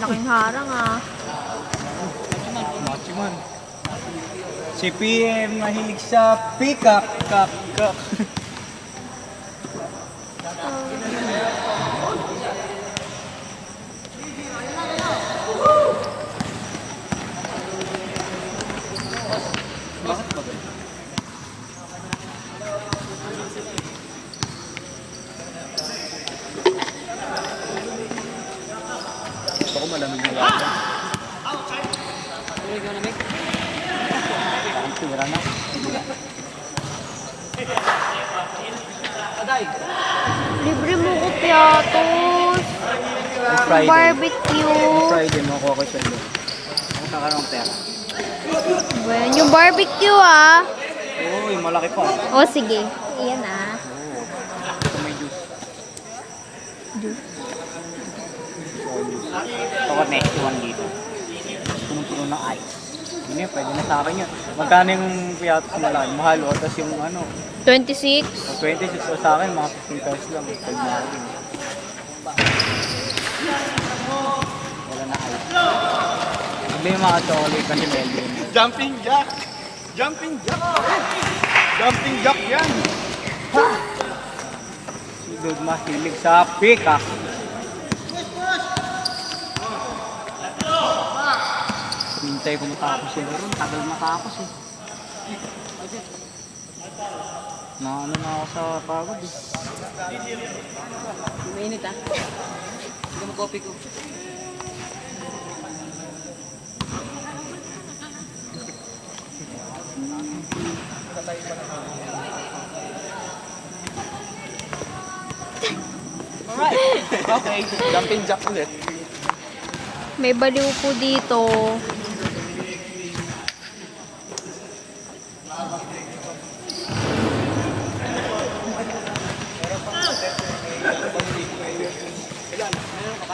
Laking harang ah. Machiman. Si PM mahilig sa pick-up, kap. Gusto ko malamig na lahat. Parang tira na. Libre mo ko piatos. Friday. Barbecue. Friday mo ako sa iyo. Ang kakaroon ng pera. Bueno, yung barbecue ah. Uy, malaki pa. O sige. Ayan ah. Ito may juice. Ito ko next one dito. Punong-puno ng ice. Hindi, pwede na sa akin yun. Magkano yung piyatos na lang? Mahal o. Tapos yung ano, 26. 26 o sa akin, mga 15 pesos lang. Pag na akin. Wala na ice. Hindi yung mga chocolate kasi medyo. Jumping jack! Jumping jack! Jumping jack yan! Si Dude mahilig sa pick-up. Hintay ko matapos yun. Pero tagal matapos eh. Ano na ako sa pagod eh. Mainit ah. Hindi mo kopi ko. Alright! Okay, jumping jack ulit. May baliw po dito.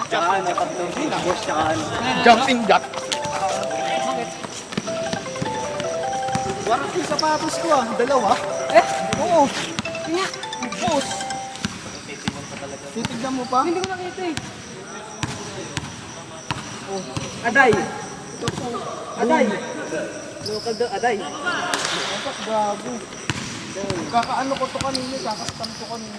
Tsaka ano, tatlong boss, tsaka ano. Jumping jack! Warang yung sapatos ko ah, dalawa. Oo. Boss. Titignan mo pa? Hindi ko nakita eh. Aday. Aday. Local daw, aday. Kapag gago. Kakaano ko to kanina, kakastan ko kanina.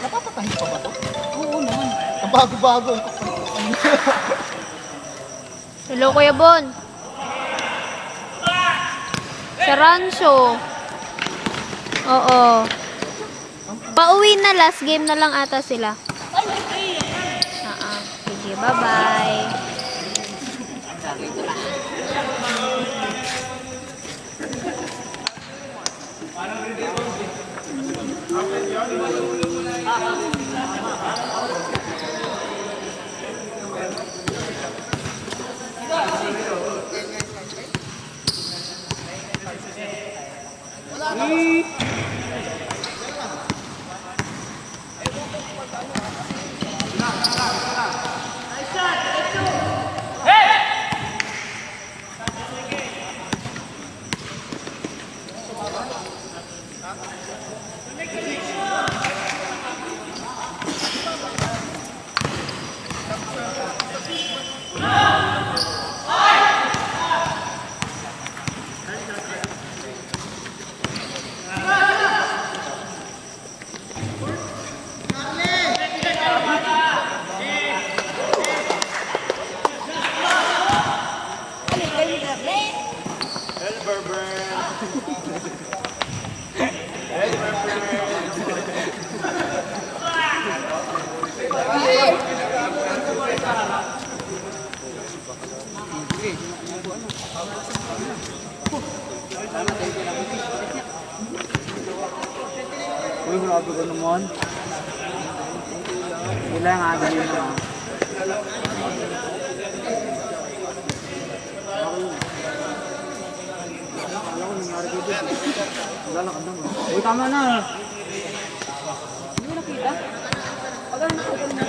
Napapatahin pa ba to? Oo naman. Ang bago-bago. Hello, Kuya Bon. Sa Rancho. Oo. Pauwi na, last game na lang ata sila. Sige, bye-bye. Uy, grabe ko naman. Wala nga ganyan na. Wala ko nangyari dito. Naglalakad lang. Uy, tama na. Hindi mo nakita? Pag ano nakita mo?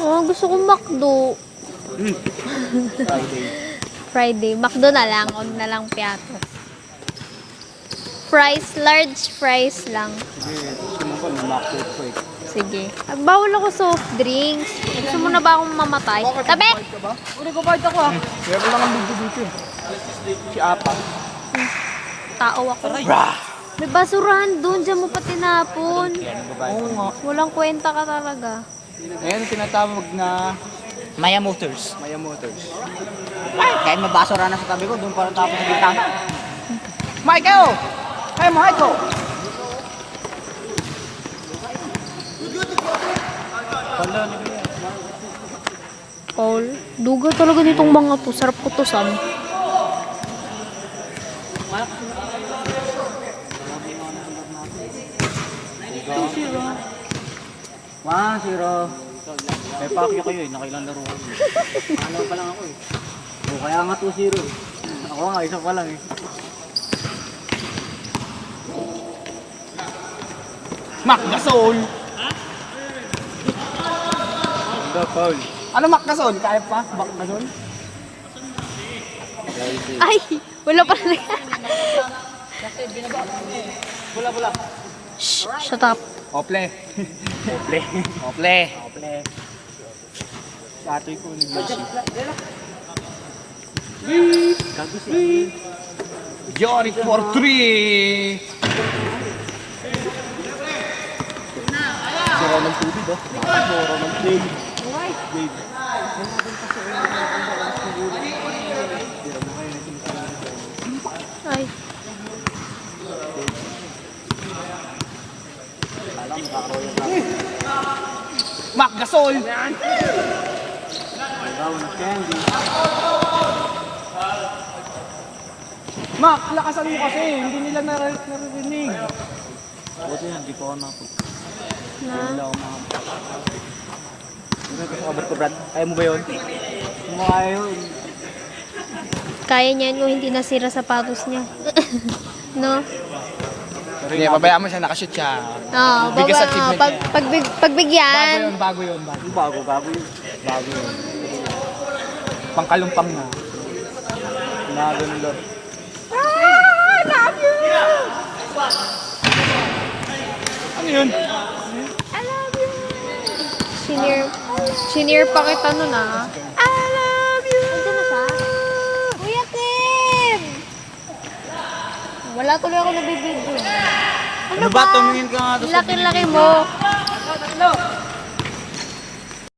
Oh, gusto ko McDo. Friday. Friday. McDo na lang. Huwag na lang piato. Fries, large fries lang. Sige, gusto mo ko, mamakot ko eh. Sige. Bawal ako soft drinks. Gusto mo na ba akong mamatay? Tabi! Ka ba? Uli ko bite ako ah. Meron lang ang video dito eh. Si Apa. Tao ako. May basurahan doon. Diyan mo pa tinapon. Oo nga. Walang kwenta ka talaga. Ayan ang tinatawag na Maya Motors. Maya Motors. Kahit mabasura na sa tabi ko, doon parang tapos sa bintana. Michael! Hey, Michael! Paul, duga talaga nitong mga to. Sarap ko to, Sam. Wow, zero. May pakyo kayo eh, nakailang laro ko. Ano pa lang ako eh. O kaya nga 2-0 eh. Ako nga, isa pa lang eh. Mac Gasol! Ito, Paul. Ano Mac Gasol? Kaya pa? Mac Gasol? Ay! Wala pa na. Bula. Shh! Shut up. Ople. Ople. Ople. Ople. Atoy ko ni Lucy. Gago si Johnny for 3! Sira ng tubig oh. Sira ng tubig. Babe. Ay. Mac Gasol! Gaw na candy. Mac, lakasan mo kasi. Hindi nila naririnig. Buti yan, di ko ako nakapag. Na. Wala ako makapag. Ano ka sa cover ko, Brad? Kaya mo ba yun? Kung mo kaya yun. Kaya niyan kung hindi nasira sapatos niya. No? Hindi, pabayaan mo siya. Nakashoot siya. Oo. Biggest achievement niya. Pagbigyan. Bago yun. Bago yun. Bago yun. Pangkalumpang na. Ginagano lang. Ano yun? Senior pa kita nun ah. I love you! Andiyan na siya? Kuya Kim! Wala tuloy ako nabibigyan. Ano Ano ba? Tumingin ka nga. Laki-laki mo.